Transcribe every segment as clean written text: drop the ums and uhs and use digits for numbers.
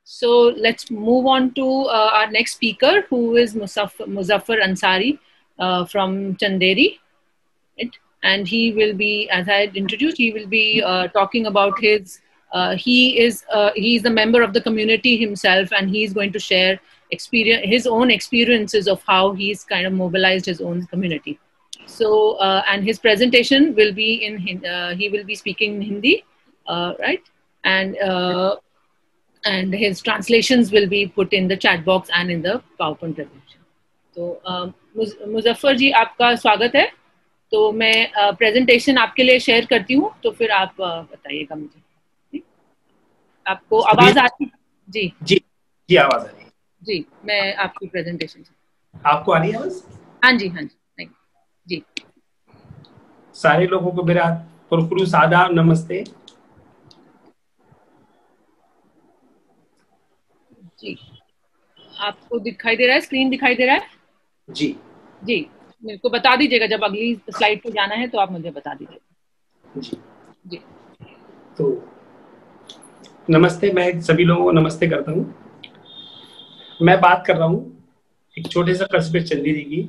So let's move on to our next speaker, who is Muzaffar Ansari from Chanderi. Right? And he will be, as I had introduced, he will be talking about his. He is a member of the community himself, and he's going to share his own experiences of how he's kind of mobilized his own community. So, and his presentation will be in he will be speaking in Hindi, right? And his translations will be put in the chat box and in the PowerPoint presentation. तो मुजफ्फर जी, आपका स्वागत है. तो मैं presentation आपके लिए share करती हूँ, तो फिर आप बताइएगा मुझे. आपको आवाज आ रही? जी जी जी, आवाज आ रही है. जी, मैं आपकी प्रेजेंटेशन आपको आ रही है आवाज? हाँ जी, हाँ जी, जी. सारे लोगों को मेरा पुरखुरूस आदाब, नमस्ते. जी, आपको दिखाई दे रहा है? स्क्रीन दिखाई दे रहा है? जी जी, मेरे को बता दीजिएगा जब अगली स्लाइड पे जाना है, तो आप मुझे बता दीजिएगा. जी जी. तो नमस्ते, मैं सभी लोगों को नमस्ते करता हूँ. मैं बात कर रहा हूँ एक छोटे से कस्बे चंदेरी की,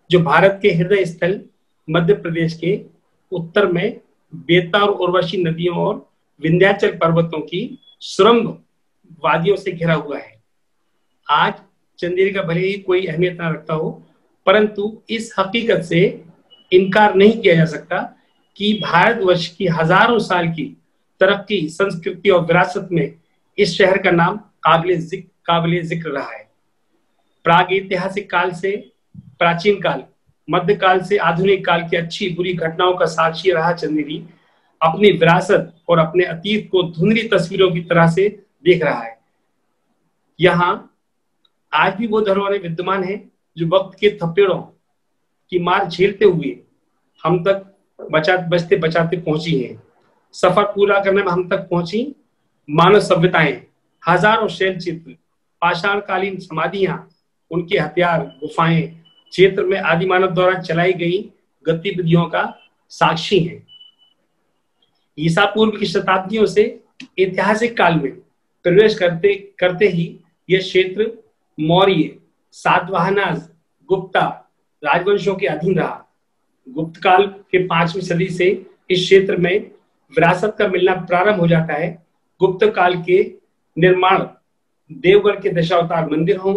जो भारत के हृदय स्थल मध्य प्रदेश के उत्तर में बेतवा और उर्वशी नदियों और विंध्याचल पर्वतों की सुरम्य वादियों से घिरा हुआ है. आज चंदेरी का भले ही कोई अहमियत ना रखता हो, परंतु इस हकीकत से इनकार नहीं किया जा सकता कि भारतवर्ष की हजारों साल की तरक्की, संस्कृति और विरासत में इस शहर का नाम काबिल जिक्र रहा है. प्राग ऐतिहासिक काल से प्राचीन काल, मध्यकाल से आधुनिक काल की अच्छी बुरी घटनाओं का साक्षी रहा चंदेरी अपनी विरासत और अपने अतीत को धुंधली तस्वीरों की तरह से देख रहा है. यहाँ आज भी वो धरोहरें विद्यमान हैं जो वक्त के थप्पड़ों की मार झेलते हुए हम तक बचते बचाते पहुंची हैं. सफर पूरा करने में हम तक पहुंची मानव सभ्यताएं, हजारों शैल चित्र, पाषाणकालीन समाधियां, उनके हथियार, गुफाएं क्षेत्र में आदि मानव द्वारा चलाई गई गतिविधियों का साक्षी हैं. ईसा पूर्व की शताब्दियों से ऐतिहासिक काल में प्रवेश करते करते ही यह क्षेत्र मौर्य, सातवाहनाज, गुप्ता राजवंशों के अधीन रहा. गुप्त काल के 5वीं सदी से इस क्षेत्र में विरासत का मिलना प्रारंभ हो जाता है. गुप्त काल के निर्माण देवगढ़ के दशावतार मंदिर हो,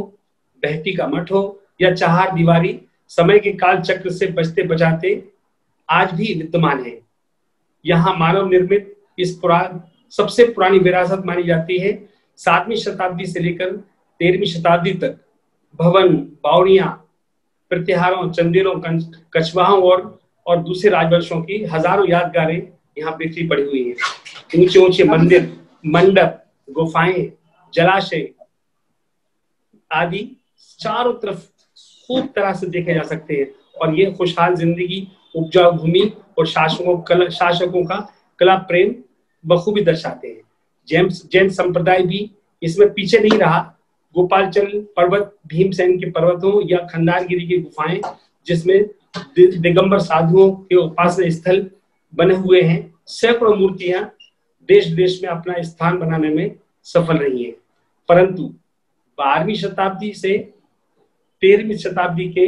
बहती का मठ हो या चार दीवारी समय के काल चक्र से बचते बचाते आज भी विद्यमान है. यहाँ मानव निर्मित इस सबसे पुरानी विरासत मानी जाती है. 7वीं शताब्दी से लेकर 13वीं शताब्दी तक भवन, बावड़ियां, प्रतिहारों, चंदेरों, कछवाहों और दूसरे राजवंशों की हजारों यादगारें यहाँ बिखरी पड़ी हुई हैं. ऊंचे ऊंचे मंदिर, मंडप, गुफाएं, जलाशय आदि चारों तरफ खूब तरह से देखे जा सकते हैं. और ये खुशहाल जिंदगी, उपजाऊ भूमि और शासकों का कला प्रेम बखूबी दर्शाते हैं. जैन संप्रदाय भी इसमें पीछे नहीं रहा. गोपालचल पर्वत, भीमसेन के पर्वतों या खंडारगिरी की गुफाएं, जिसमें दिगंबर साधुओं के उपासना स्थल बने हुए हैं, सैकड़ों मूर्तियां देश देश में अपना स्थान बनाने में सफल रही हैं. परंतु 12वीं शताब्दी से 13वीं शताब्दी के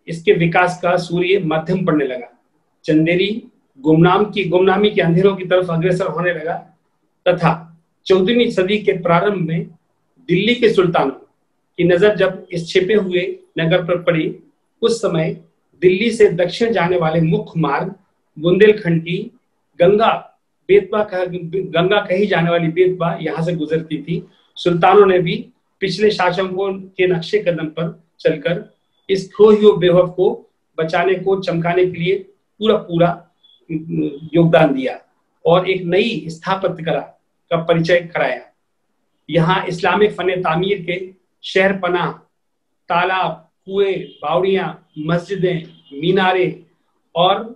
इसके विकास का सूर्य मध्यम पड़ने लगा. चंदेरी गुमनामी के अंधेरों की तरफ अग्रसर होने लगा तथा 14वीं सदी के प्रारंभ में दिल्ली के सुल्तानों की नजर जब इस छिपे हुए नगर पर पड़ी, उस समय दिल्ली से दक्षिण जाने वाले मुख्य मार्ग बुंदेलखंड की गंगा कही जाने वाली बेतवा यहाँ से गुजरती थी. सुल्तानों ने भी पिछले शासकों के नक्शे कदम पर चलकर इस खोई हुए वैभव को बचाने को चमकाने के लिए पूरा योगदान दिया और एक नई स्थापत्य कला का परिचय कराया. यहाँ इस्लामिक फन तामीर के शहर पनाह, तालाब, कुएं, बावड़ियां, मस्जिदें, मीनारे और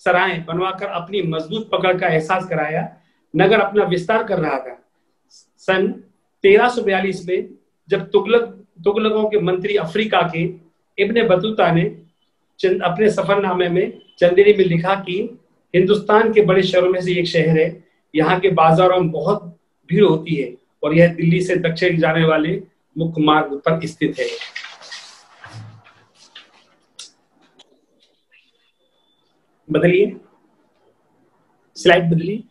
सराय बनवाकर अपनी मजबूत पकड़ का एहसास कराया. नगर अपना विस्तार कर रहा था. सन 1342 में जब तुगलकों के मंत्री अफ्रीका के इब्ने बतूता ने अपने सफरनामे में चंदेरी में लिखा कि हिंदुस्तान के बड़े शहरों में से एक शहर है, यहाँ के बाजारों में बहुत भीड़ होती है और यह दिल्ली से दक्षिण जाने वाले मुख्य मार्ग पर स्थित है। बदलिए, स्लाइड बदलिए।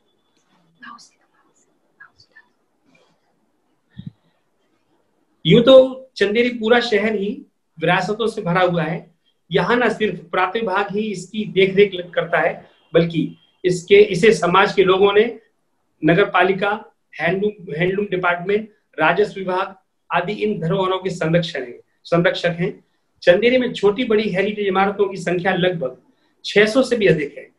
यूं तो चंदेरी पूरा शहर ही विरासतों से भरा हुआ है। यहाँ न सिर्फ पुरातत्व विभाग ही इसकी देखरेख करता है, बल्कि इसे समाज के लोगों ने, नगर पालिका, हैंडलूम डिपार्टमेंट, राजस्व विभाग आदि इन धरोहरों के संरक्षक हैं। चंदेरी में छोटी बड़ी हेरिटेज इमारतों की संख्या लगभग 600 से भी अधिक है।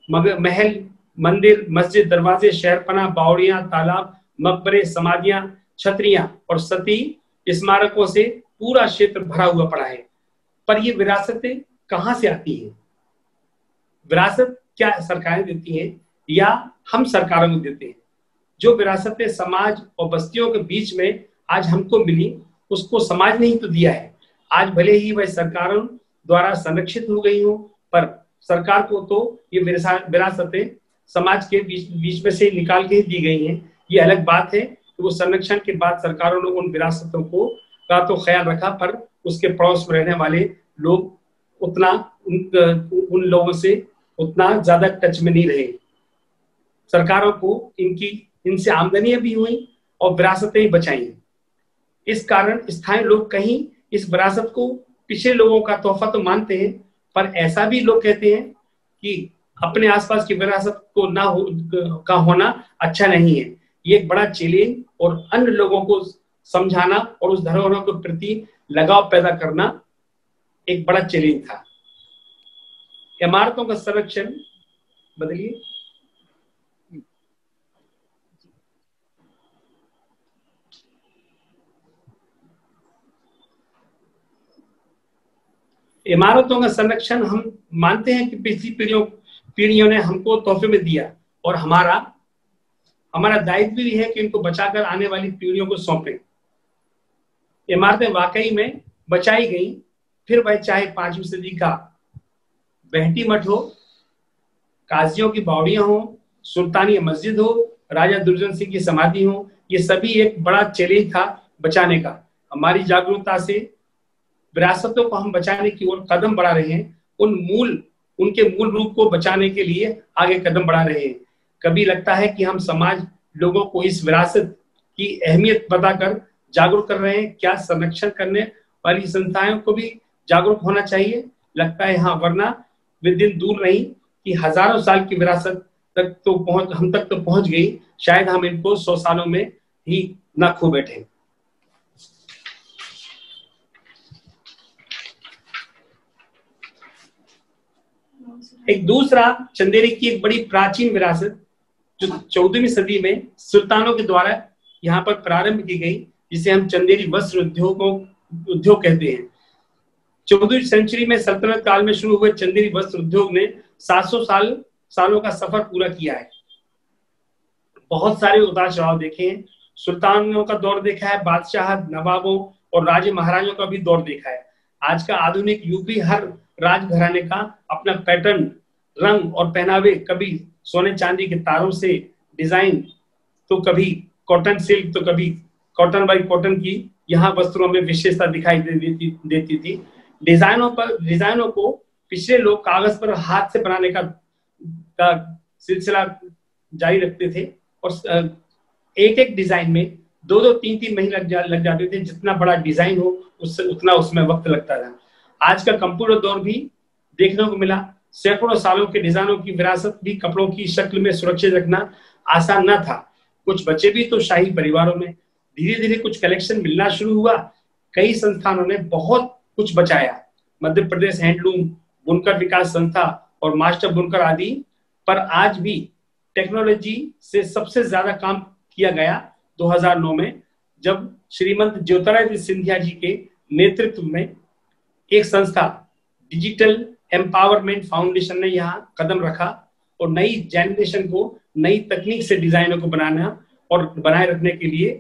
मगर महल, मंदिर, मस्जिद, दरवाजे, शहरपनाह, बावड़ियां, तालाब, मकबरे, समाधियां, छतरियां और सती स्मारकों से पूरा क्षेत्र भरा हुआ पड़ा है। पर ये विरासतें कहां से आती हैं? विरासत क्या सरकारें देती हैं या हम सरकारों को देते हैं? जो विरासतें समाज और बस्तियों के बीच में आज हमको मिली, उसको समाज ने ही तो दिया है। आज भले ही वह सरकारों द्वारा संरक्षित हो गई हो, पर सरकार को तो ये विरासतें समाज के बीच में से निकाल के ही दी गई हैं। ये अलग बात है कि वो संरक्षण के बाद सरकारों ने उन विरासतों का तो ख्याल रखा, पर उसके पड़ोस में रहने वाले लोग उन लोगों से उतना ज्यादा टच में नहीं रहे। सरकारों को इनसे आमदनियां भी हुई और विरासतें ही बचाई। इस कारण स्थानीय लोग कहीं इस विरासत को पिछले लोगों का तोहफा तो मानते हैं, पर ऐसा भी लोग कहते हैं कि अपने आसपास की विरासत को का होना अच्छा नहीं है। ये एक बड़ा चैलेंज और अन्य लोगों को समझाना और उस धरोहरों के प्रति लगाव पैदा करना एक बड़ा चैलेंज था। इमारतों का संरक्षण, बदलिए, इमारतों का संरक्षण हम मानते हैं कि पिछली पीढ़ियों ने हमको तोहफे में दिया, और हमारा दायित्व भी है कि इनको बचाकर आने वाली पीढ़ियों को सौंपें। इमारतें वाकई में बचाई गई, फिर वह चाहे 5वीं सदी का बहटी मठ हो, काजियों की बावड़ियां हो, सुल्तानी मस्जिद हो, राजा दुर्जन सिंह की समाधि हो, ये सभी एक बड़ा चैलेंज था बचाने का। हमारी जागरूकता से विरासतों को हम बचाने की ओर कदम बढ़ा रहे हैं, उनके मूल रूप को बचाने के लिए आगे कदम बढ़ा रहे हैं। कभी लगता है कि हम समाज लोगों को इस विरासत की अहमियत बताकर जागरूक कर रहे हैं। क्या संरक्षण करने वाली संस्थाओं को भी जागरूक होना चाहिए? लगता है हाँ, वरना वे दिन दूर नहीं कि हजारों साल की विरासत हम तक तो पहुंच गई, शायद हम इनको 100 सालों में ही ना खो बैठे। एक दूसरा चंदेरी की एक बड़ी प्राचीन विरासत जो 14वीं सदी में सुल्तानों के द्वारा यहाँ पर प्रारंभ की गई, जिसे हम चंदेरी वस्त्र उद्योग कहते हैं। 14वीं सेंचुरी में सल्तनत काल में शुरू हुए चंदेरी वस्त्र उद्योग ने 700 सालों का सफर पूरा किया है। बहुत सारे उतार चढ़ाव देखे हैं। सुल्तानों का दौर देखा है, बादशाह, नवाबों और राजे महाराजों का भी दौर देखा है। आज का आधुनिक युग भी हर राजघराने का अपना पैटर्न, रंग और पहनावे, कभी सोने चांदी के तारों से डिजाइन, तो कभी कॉटन सिल्क, तो कभी कॉटन बाई कॉटन की यहाँ वस्त्रों में विशेषता दिखाई देती थी। डिजाइनों को पिछले लोग कागज पर हाथ से बनाने का सिलसिला जारी रखते थे, और एक एक डिजाइन में 2-2, 3-3 महीने लग जाते थे। जितना बड़ा डिजाइन हो उससे उतना उसमें वक्त लगता था। आज का कंप्यूटर दौर भी देखने को मिला। सैकड़ों सालों के डिजाइनों की विरासत भी कपड़ों की शक्ल में सुरक्षित रखना आसान न था। कुछ बचे भी तो शाही परिवारों में। धीरे धीरे कुछ कलेक्शन मिलना शुरू हुआ। कई संस्थानों ने बहुत कुछ बचाया, मध्य प्रदेश हैंडलूम, बुनकर विकास संस्था और मास्टर बुनकर आदि। पर आज भी टेक्नोलॉजी से सबसे ज्यादा काम किया गया 2009 में, जब श्रीमंत ज्योतिरादित्य सिंधिया जी के नेतृत्व में एक संस्था डिजिटल एम्पावरमेंट फाउंडेशन ने यहाँ कदम रखा और नई जनरेशन को नई तकनीक से डिजाइनों को बनाना और बनाए रखने के लिए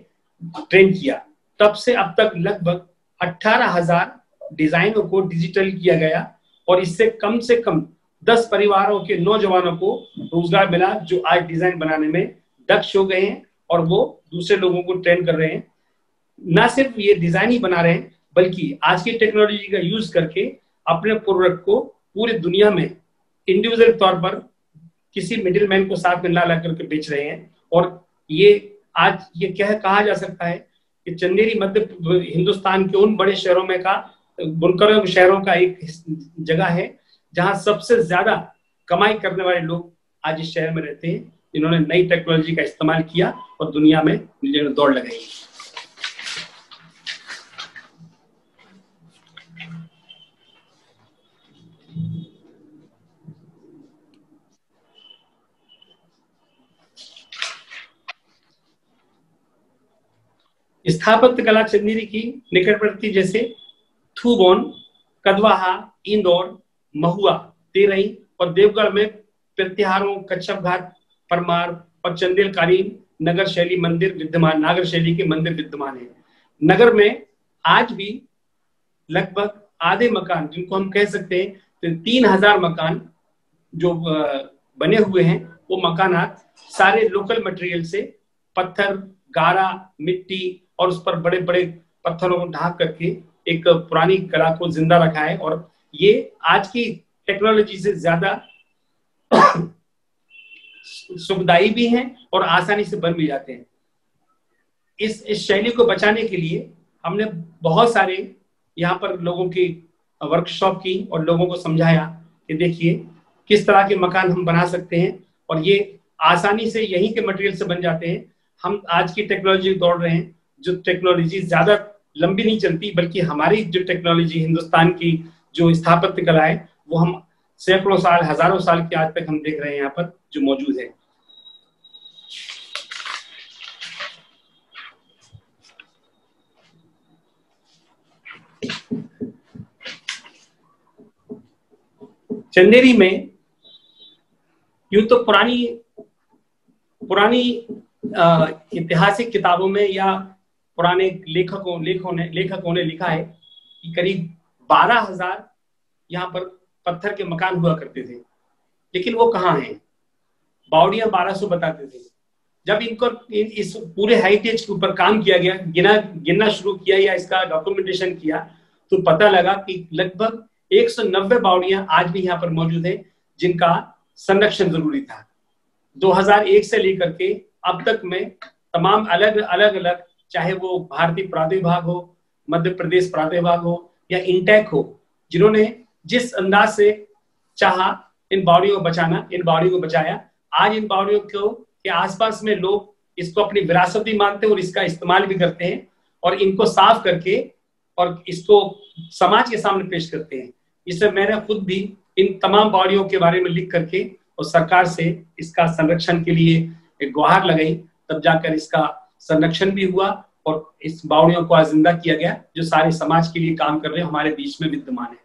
ट्रेन किया। तब से अब तक लगभग 18,000 डिजाइनों को डिजिटल किया गया और इससे कम 10 परिवारों के नौजवानों को रोजगार मिला, जो आज डिजाइन बनाने में दक्ष हो गए हैं और वो दूसरे लोगों को ट्रेन कर रहे हैं। ना सिर्फ ये डिजाइन ही बना रहे हैं, बल्कि आज की टेक्नोलॉजी का यूज करके अपने प्रोडक्ट को पूरी दुनिया में इंडिविजुअल तौर पर किसी मिडिल मैन को साथ में ला करके बेच रहे हैं। और ये आज ये कहा जा सकता है कि चंदेरी मध्य हिंदुस्तान के उन बड़े शहरों में का बुनकरों शहरों का एक जगह है जहां सबसे ज्यादा कमाई करने वाले लोग आज इस शहर में रहते हैं, जिन्होंने नई टेक्नोलॉजी का इस्तेमाल किया और दुनिया में दौड़ लगाई। स्थापत्य कला चंदेरी की निकटवर्ती जैसे थूबोन, कदवाहा, इंदौर, महुआ, तेरही और देवगढ़ में प्रत्याहारों, कच्छप घाट, परमार और चंदेलकालीन नगर शैली मंदिर विद्यमान, नागर शैली के मंदिर विद्यमान है। नगर में आज भी लगभग आधे मकान, जिनको हम कह सकते हैं तो 3000 मकान जो बने हुए हैं, वो मकानात सारे लोकल मटेरियल से पत्थर, गारा, मिट्टी और उस पर बड़े बड़े पत्थरों को ढाक करके एक पुरानी कला को जिंदा रखा है। और ये आज की टेक्नोलॉजी से ज्यादा सुखदायी भी हैं और आसानी से बन भी जाते हैं। इस शैली को बचाने के लिए हमने बहुत सारे यहाँ पर लोगों की वर्कशॉप की और लोगों को समझाया कि देखिए किस तरह के मकान हम बना सकते हैं और ये आसानी से यहीं के मटेरियल से बन जाते हैं। हम आज की टेक्नोलॉजी दौड़ रहे हैं, जो टेक्नोलॉजी ज्यादा लंबी नहीं चलती, बल्कि हमारी जो टेक्नोलॉजी हिंदुस्तान की जो स्थापत्य कला है वो हम सैकड़ों साल, हजारों साल के आज तक हम देख रहे हैं यहाँ पर जो मौजूद है। चंदेरी में यूं तो पुरानी ऐतिहासिक किताबों में या पुराने लेखकों ने लिखा है कि करीब 12,000 यहाँ पर पत्थर के मकान हुआ करते थे, लेकिन वो कहाँ हैं? बावड़ियां 1200 बताते थे। जब इनको इस पूरे हेरिटेज के ऊपर काम किया गया, गिनना शुरू किया या इसका डॉक्यूमेंटेशन किया, तो पता लगा कि लगभग 190 बावड़ियां आज भी यहाँ पर मौजूद है जिनका संरक्षण जरूरी था। 2001 से लेकर के अब तक में तमाम अलग अलग चाहे वो भारतीय पुरातत्व विभाग हो, मध्य प्रदेश पुरातत्व विभाग हो या इंटेक हो, जिन्होंने जिस अंदाज से चाहा इन बावड़ियों को बचाना, इन बावड़ियों को बचाया। आज इन बावड़ियों के आसपास में लोग इसको अपनी विरासत भी मानते हैं और इसका इस्तेमाल भी करते हैं और इनको साफ करके और इसको समाज के सामने पेश करते हैं। इससे मैंने खुद भी इन तमाम बावड़ियों के बारे में लिख करके और सरकार से इसका संरक्षण के लिए एक गुहार लगाई, तब जाकर इसका संरक्षण भी हुआ और इस बावड़ियों को आज जिंदा किया गया, जो सारे समाज के लिए काम कर रहे हैं, हमारे बीच में विद्यमान है।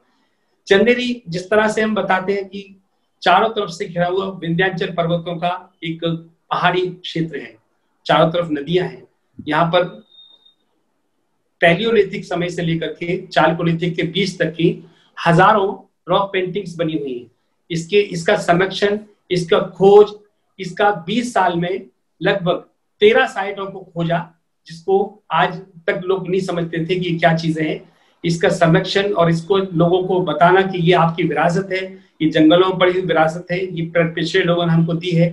चंदेरी जिस तरह से हम बताते हैं कि चारों तरफ से घिरा हुआ विंध्याचल पर्वतों का एक पहाड़ी क्षेत्र है, चारों तरफ नदियां हैं। यहाँ पर पैलियोलिथिक समय से लेकर के चालकोलिथिक के बीच तक की हजारों रॉक पेंटिंग्स बनी हुई हैं। इसका संरक्षण, इसका खोज, इसका 20 साल में लगभग 13 साइटों को खोजा, जिसको आज तक लोग नहीं समझते थे कि ये क्या चीजें हैं। इसका संरक्षण और इसको लोगों को बताना कि ये आपकी विरासत है, ये जंगलों में पड़ी हुई विरासत है, ये पिछले लोगों ने हमको दी है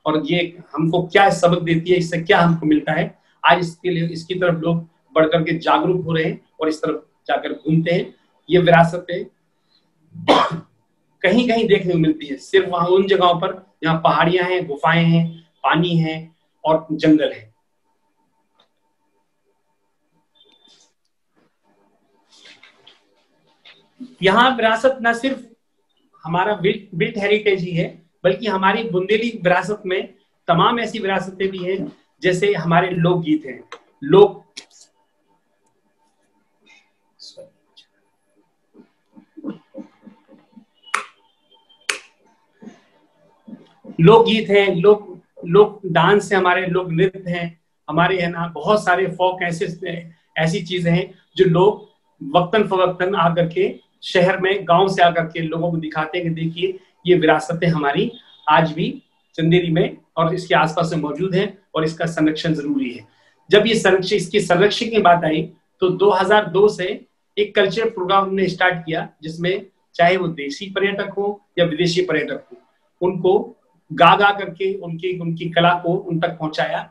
और ये हमको क्या सबक देती है, इससे क्या हमको मिलता है। आज इसके लिए इसकी तरफ लोग बढ़ करके जागरूक हो रहे हैं और इस तरफ जाकर घूमते हैं। ये विरासत है कहीं कहीं देखने को मिलती है, सिर्फ वहां उन जगहों पर जहाँ पहाड़ियां हैं, गुफाएं हैं, पानी है और जंगल है। यहाँ विरासत न सिर्फ हमारा बिल्ट हेरिटेज ही है, बल्कि हमारी बुंदेली विरासत में तमाम ऐसी विरासतें भी हैं, जैसे हमारे लोकगीत हैं, लोकगीत हैं, लोक डांस है, हमारे लोक नृत्य हैं, हमारे है ना बहुत सारे फोक ऐसी चीजें हैं जो लोग वक्तन फवक्तन आकर के शहर में, गांव से आकर के लोगों को दिखाते हैं कि देखिए ये विरासतें हमारी आज भी चंदेरी में और इसके आसपास में मौजूद हैं और इसका संरक्षण जरूरी है। जब ये संरक्षण, इसके संरक्षण की बात आई तो 2002 से एक कल्चरल प्रोग्राम हमने स्टार्ट किया, जिसमें चाहे वो देशी पर्यटक हो या विदेशी पर्यटक हो, उनको गा गा करके उनकी कला को उन तक पहुंचाया।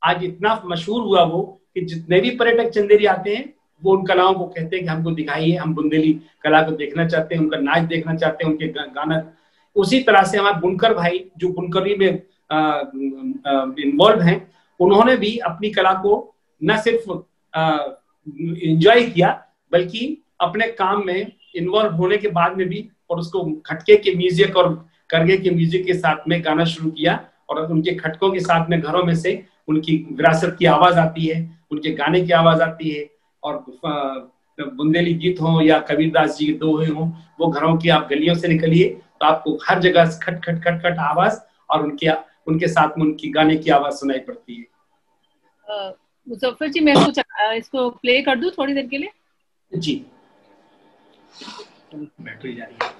आज इतना मशहूर हुआ वो कि जितने भी पर्यटक चंदेरी आते हैं वो उन कलाओं को कहते हैं कि हमको दिखाइए, हम बुंदेली कला को देखना चाहते हैं, उनका नाच देखना चाहते हैं, उनके गाना। उसी तरह से हमारे बुनकर भाई जो बुनकरी में इन्वॉल्व हैं, उन्होंने भी अपनी कला को न सिर्फ एंजॉय किया बल्कि अपने काम में इन्वॉल्व होने के बाद में भी, और उसको खटके के म्यूजिक और करगे के म्यूजिक के साथ में गाना शुरू किया। और उनके खटकों के साथ में घरों में से उनकी विरासत की आवाज आती है, उनके गाने की आवाज आती है। और बुंदेली गीत हो या कबीरदास जी के दोहे हो, वो घरों की आप गलियों से निकलिए तो आपको हर जगह खट खट खट खट आवाज और उनके साथ में उनकी गाने की आवाज सुनाई पड़ती है। मुजफ्फर जी, मैं इसको प्ले कर दूं थोड़ी देर के लिए? जी, बैटरी जा रही है।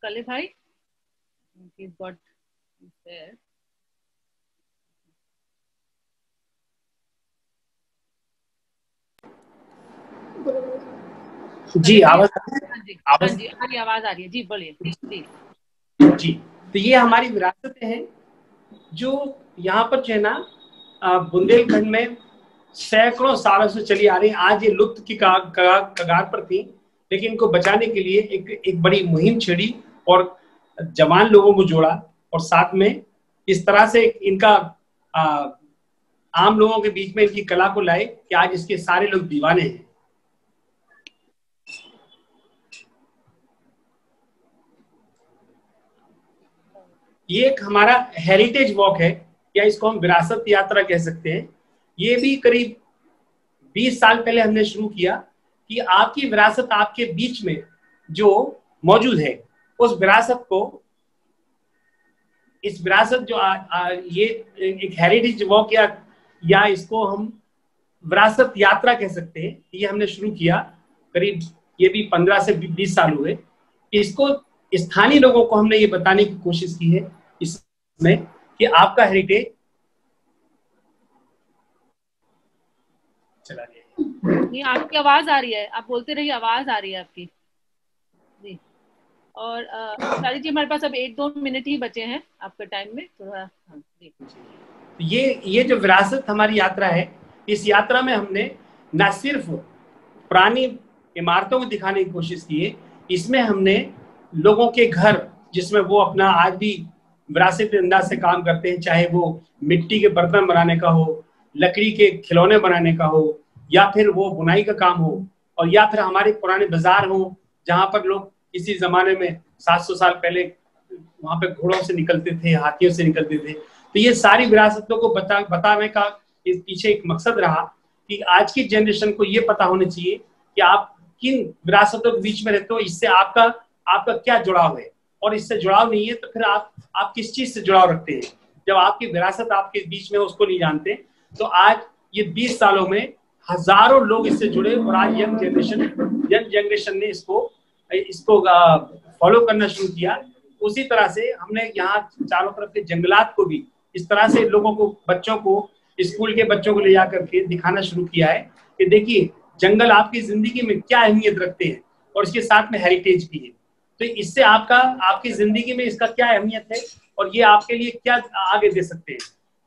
कले भाई, he's got there. जी, आवाज आवाज आ रही है जी, बोलिए जी। तो ये हमारी विरासतें हैं जो यहाँ पर जो है ना बुंदेलखंड में सैकड़ों सालों से चली आ रही है। आज ये लुप्त की कगार पर थी, लेकिन इनको बचाने के लिए एक बड़ी मुहिम छेड़ी और जवान लोगों को जोड़ा और साथ में इस तरह से इनका आम लोगों के बीच में इनकी कला को लाए कि आज इसके सारे लोग दीवाने हैं। ये एक हमारा हेरिटेज वॉक है, या इसको हम विरासत यात्रा कह सकते हैं। ये भी करीब 20 साल पहले हमने शुरू किया कि आपकी विरासत आपके बीच में जो मौजूद है, उस विरासत को, इस विरासत जो ये एक हेरिटेज वॉक या इसको हम विरासत यात्रा कह सकते हैं, ये हमने शुरू किया। करीब ये भी 15 से 20 साल हुए। इसको स्थानीय लोगों को हमने ये बताने की कोशिश की है इसमें कि आपका हेरिटेज चला गया। नहीं, आपकी आवाज आ रही है, आप बोलते रहिए, आवाज आ रही है आपकी जी। और सारी जी, हमारे पास अब 1-2 मिनट ही बचे हैं आपके टाइम में, थोड़ा जी। ये जो विरासत हमारी यात्रा है, इस यात्रा में हमने न सिर्फ पुरानी इमारतों को दिखाने की कोशिश की है, इसमें हमने लोगों के घर, जिसमें वो अपना आज भी विरासती अंदाज से काम करते हैं, चाहे वो मिट्टी के बर्तन बनाने का हो, लकड़ी के खिलौने बनाने का हो, या फिर वो बुनाई का काम हो, और या फिर हमारे पुराने बाजार हो जहाँ पर लोग इसी जमाने में 700 साल पहले वहां पे घोड़ों से निकलते थे, हाथियों से निकलते थे। तो ये सारी विरासतों को बताने का इस पीछे एक मकसद रहा कि आज की जनरेशन को ये पता होना चाहिए कि आप किन विरासतों के बीच में रहते हो, इससे आपका आपका क्या जुड़ाव है, और इससे जुड़ाव नहीं है तो फिर आप किस चीज से जुड़ाव रखते हैं। जब आपकी विरासत आपके बीच में उसको नहीं जानते, तो आज ये 20 सालों में हजारों लोग इससे जुड़े, और आज यंग जनरेशन ने इसको फॉलो करना शुरू किया। उसी तरह से हमने यहाँ चारों तरफ के जंगलात को भी इस तरह से लोगों को, बच्चों को, स्कूल के बच्चों को ले जाकर के दिखाना शुरू किया है कि देखिए जंगल आपकी जिंदगी में क्या अहमियत रखते हैं, और इसके साथ में हेरिटेज भी है। तो इससे आपकी जिंदगी में इसका क्या अहमियत है और ये आपके लिए क्या आगे दे सकते हैं।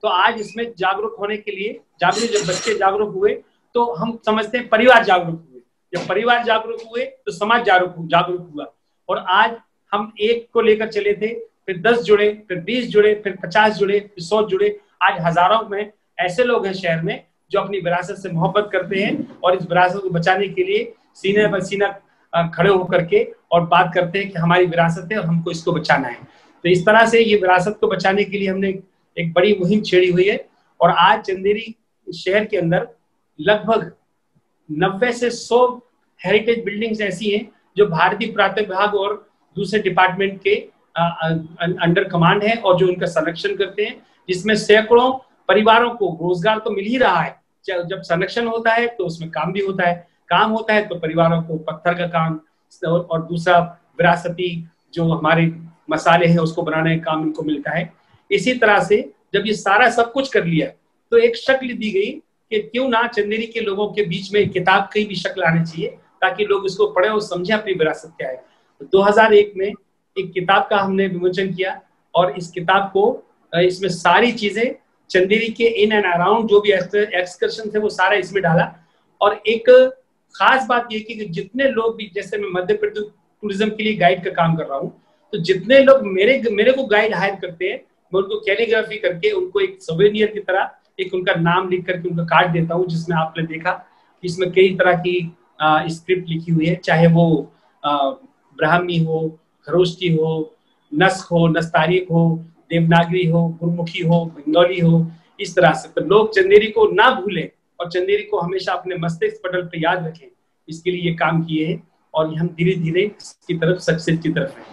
तो आज इसमें जागरूक होने के लिए, जब बच्चे जागरूक हुए तो हम समझते हैं परिवार जागरूक हुए, जब परिवार जागरूक हुए तो समाज जागरूक हुआ। और आज हम एक को लेकर चले थे, फिर 10 जुड़े, फिर 20 जुड़े, फिर 50 जुड़े, फिर 100 जुड़े। आज हजारों में ऐसे लोग हैं शहर में जो अपनी विरासत से मोहब्बत करते हैं और इस विरासत को बचाने के लिए सीने पर सीना खड़े होकर के और बात करते हैं कि हमारी विरासत है और हमको इसको बचाना है। तो इस तरह से ये विरासत को बचाने के लिए हमने एक बड़ी मुहिम छेड़ी हुई है। और आज चंदेरी शहर के अंदर लगभग 90 से 100 हेरिटेज बिल्डिंग्स ऐसी हैं जो भारतीय पुरातत्व विभाग और दूसरे डिपार्टमेंट के अंडर कमांड है और जो उनका संरक्षण करते हैं, जिसमें सैकड़ों परिवारों को रोजगार तो मिल ही रहा है। जब संरक्षण होता है तो उसमें काम भी होता है, काम होता है तो परिवारों को पत्थर का काम और दूसरा विरासती जो हमारे मसाले हैं उसको बनाने का काम इनको मिलता है। इसी तरह से जब ये सारा सब कुछ कर लिया तो एक शक्ल दी गई कि क्यों ना चंदेरी के लोगों के बीच में किताब की भी शक्ल आनी चाहिए ताकि लोग इसको पढ़े और समझे अपनी विरासत क्या है। तो 2001 में एक किताब का हमने विमोचन किया और इस किताब को, इसमें सारी चीजें चंदेरी के इन एंड अराउंड जो भी एक्सकर्शन थे वो सारा इसमें डाला। और एक खास बात ये कि जितने लोग भी, जैसे मैं मध्य प्रदेश टूरिज्म के लिए गाइड का काम कर रहा हूँ, तो जितने लोग मेरे को गाइड हायर करते हैं, मैं उनको कैलीग्राफी करके उनको एक सोवेनियर की तरह एक उनका नाम लिख करके उनका कार्ड देता हूँ, जिसमें आपने देखा कि इसमें कई तरह की स्क्रिप्ट लिखी हुई है, चाहे वो ब्राह्मी हो, खरोष्टी हो, नस्ख हो, नस्तारीख हो, देवनागरी हो, गुरमुखी हो, बंगाली हो, इस तरह से। तो लोग चंदेरी को ना भूलें और चंदेरी को हमेशा अपने मस्तिष्क पटल पर याद रखें, इसके लिए ये काम किए हैं और हम धीरे धीरे इसकी तरफ, सक्सेस की तरफ हैं।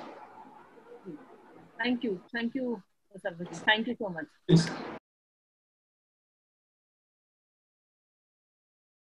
Thank you so much.